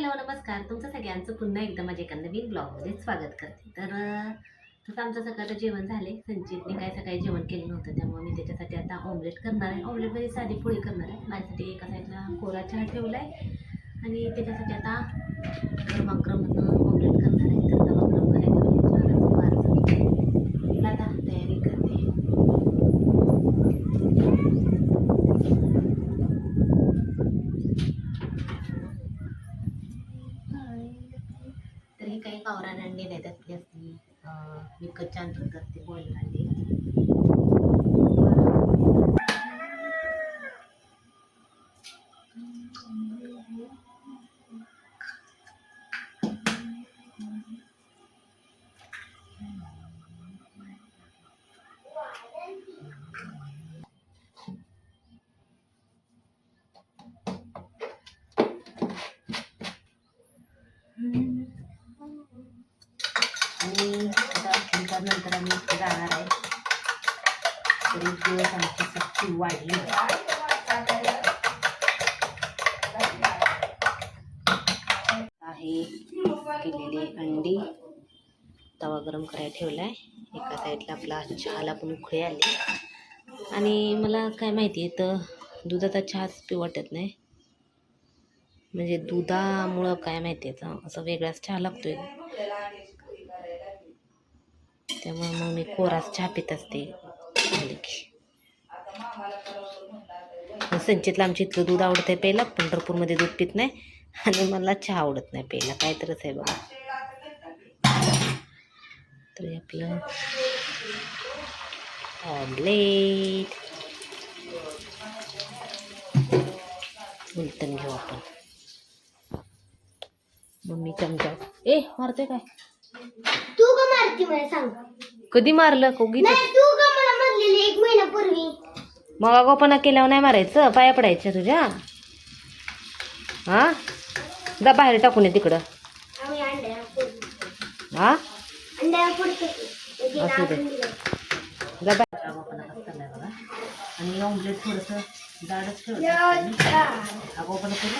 Hello नमस्कार. तुमचं सगळ्यांचं पुन्हा एकदा माझ्या एका नवीन ब्लॉगमध्ये स्वागत करते. तसं आमचं सकाळचं जेवण झाले. संचितने काय सकाळी जेवण केलं नव्हतं, त्यामुळे मी त्याच्यासाठी आता ऑमलेट करणार आहे. ऑमलेटमध्ये साधी पोळी करणार आहे. माझ्यासाठी एका साईडला कोरा चहा ठेवला आहे आणि त्याच्यासाठी आता गरमागरम ऑमलेट करणार आहे. तर गरमागरम करायचं आता तयारी करते. तर हे काही गावरान अंडे नाही, त्यातली असती विकतच्या आणून करते बॉयलर अंडे. आणि आता नंतर आम्ही जाणार आहे. तरी दिवस आमची सक्ती वाढली आहे. केलेली अंडी तवा गरम करायला ठेवलाय. एका साईडला आपला चहाला पण उकळी आली. आणि मला काय माहिती आहे, तर दुधाचा चहाच पिऊ वाटत नाही. म्हणजे दुधामुळं काय माहिती आहे, असं वेगळाच चहा लागतोय. त्यामुळे मग मी कोराच चहा पित असते. संचितला आमच्या इतकं दूध आवडत आहे प्यायला. पंढरपूरमध्ये दूध पित नाही आणि मला चहा आवडत नाही प्यायला. काय तरच आहे बघा. तर आपलं ऑमलेट उलटून घेऊ आपण. मम्मी चमचा मारते काय? तू का मारती मला सांग. कधी मारलं कोगी? नाही, तू का मला मारलेली 1 महिन्यापूर्वी. मग आगोपणा केल्यावर नाही मारायचं, पाया पडायच्या तुझ्या. हा जा बाहेर टाकून ये तिकडं. आम्ही अंड्याला फोडतो. हा अंड्याला फोडतो. असू दे. जा बाहेर. आगोपणा करताय बघा. आणि ऑमलेट थोडंसं जाडच ठेवायचं. आगोपणा करू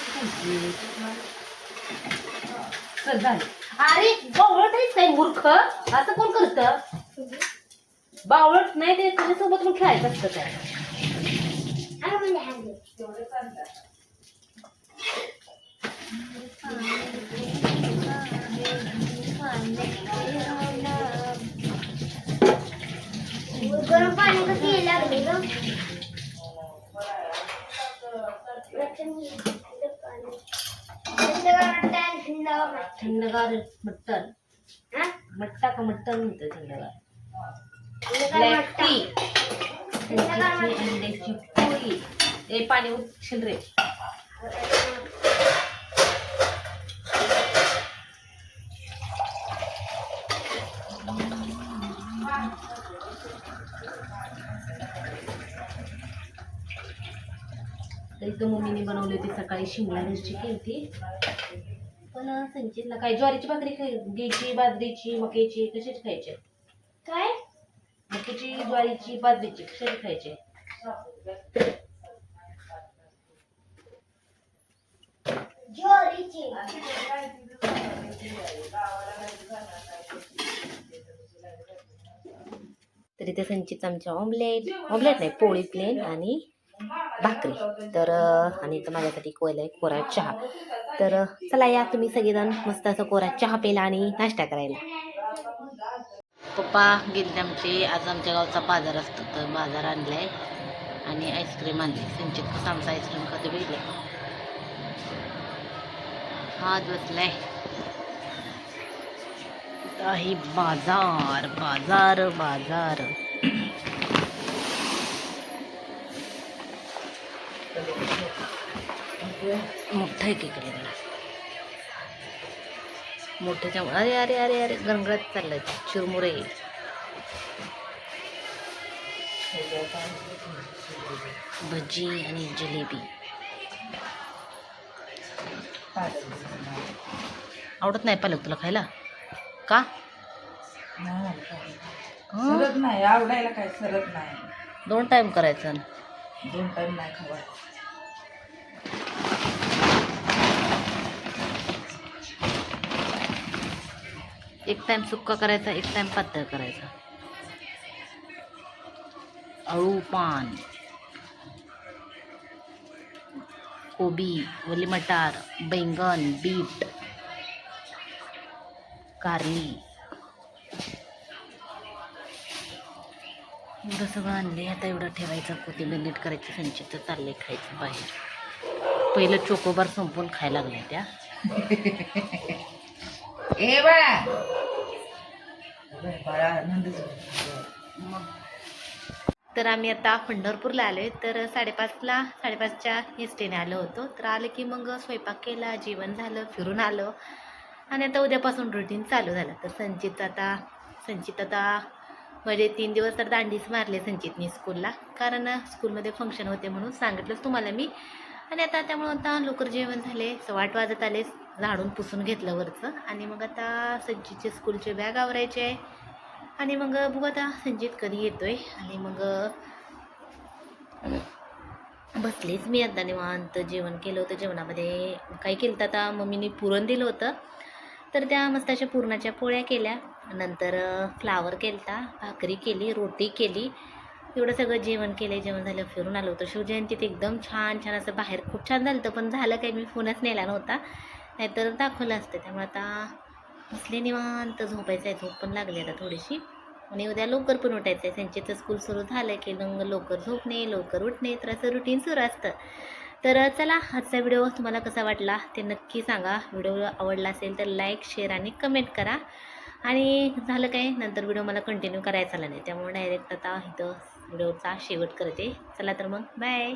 चल झालं. अरे बावळट आहेस काय मूर्ख? असं कोण करतं? बावळट नाही, ते तुझ्यासोबत पण खेळायचं असतं काय? गरम पाणी कसं लागले ग? थंडगार मटण. मट्टा का मटण म्हणतं थंडगार. ब्लॅक टी, अंड्याची पोळी. पाणी उचल रे. एकदम मम्मीने बनवली होती सकाळी. शिमला मिरची केली. पण संचितला काय ज्वारीची भाकरी घ्यायची, बाजरीची, मक्याची, कशाची खायची? काय? मक्याची, ज्वारीची, बाजरीची कशाची खायची? ज्वारीची. तरी ते संचित आमच्या ऑमलेट नाही, पोळी प्लेन आणि भाकरी. तर आणि तर माझ्यासाठी कोयला कोरा चहा. तर चला या तुम्ही सगळेजण मस्त असं कोरा चहा प्यायला आणि नाश्ता करायला. पप्पा गेले आमचे. आज आमच्या गावचा बाजार असतो, तर बाजार आणलाय आणि आईस्क्रीम आणली. संचित कसं आमचा आईस्क्रीम कधी भेटले. हा बसलाय. आहे बाजार बाजार बाजार. मोठा आहे इकडे मोठ्याच्या. अरे अरे अरे अरे गरंगळत चाललाय चिरमुरे. भजी आणि जिलेबी. आवडत नाही पालक तुला खायला का? सरत नाही, आवडायला काय सरत नाही. 2 टाइम करायचं. 2 टाइम नाही खावा. एक टाइम सुक्का करायचा, एक टाइम पातळ करायचा. अळू पान, कोबी, वली मटार, बैंगन, बीट, कारली एवढं सगळं आणले. आता एवढं ठेवायचं, कोथिंबीर नीट करायची, संचित चालले खायचं बाहेर. पहिलं चोकोबार संपून खायला लागले त्या. ए बाळा बाळा आनंद मग तर आम्ही आता पंढरपूरला आलो आहे. तर 5:30च्या एसटीने आलो होतो. तर आलं की मग स्वयंपाक केला, जेवण झालं, फिरून आलो आणि आता उद्यापासून रुटीन चालू झालं. तर संचित आता म्हणजे 3 दिवस तर दांडीच मारले संचितनी स्कूलला, कारण स्कूलमध्ये फंक्शन होते म्हणून सांगितलंच तुम्हाला मी. आणि आता त्यामुळं आता लवकर जेवण झाले, 8:15 वाजत आले. झाडून पुसून घेतलं वरचं आणि मग आता संचितचे स्कूलचे बॅग आवरायचे आहे. आणि मग बघू आता संजित कधी येतोय. आणि मग बसलेच मी आता निवांत. जेवण केलं होतं, जेवणामध्ये काय केलं तर आता मम्मीने पुरण दिलं होतं, तर त्या मस्त अशा पुरणाच्या पोळ्या केल्या. नंतर फ्लावर केलता, भाकरी केली, रोटी केली, एवढं सगळं जेवण केलं. जेवण झालं, फिरून आलो होतं. शिवजयंतीत एकदम छान असं बाहेर खूप छान झालं होतं, पण झालं काही मी फोनच नेला नव्हता, नाहीतर दाखवलं असतं. त्यामुळे आता बसले निवांत. झोपायचं आहे, झोप पण लागली आता थोडीशी. आणि उद्या लवकर पण उठायचं आहे. त्यांचे स्कूल सुरू झालं की लवकर झोपणे, लवकर उठणे, तर असं रुटीन सुरू असतं. तर चला, आजचा व्हिडिओ तुम्हाला कसा वाटला ते नक्की सांगा. व्हिडिओ आवडला असेल तर लाईक, शेअर आणि कमेंट करा. आणि झालं काय, नंतर व्हिडिओ मला कंटिन्यू करायचा नाही, त्यामुळे डायरेक्ट आता इथं व्हिडिओचा शेवट करते. चला तर मग बाय.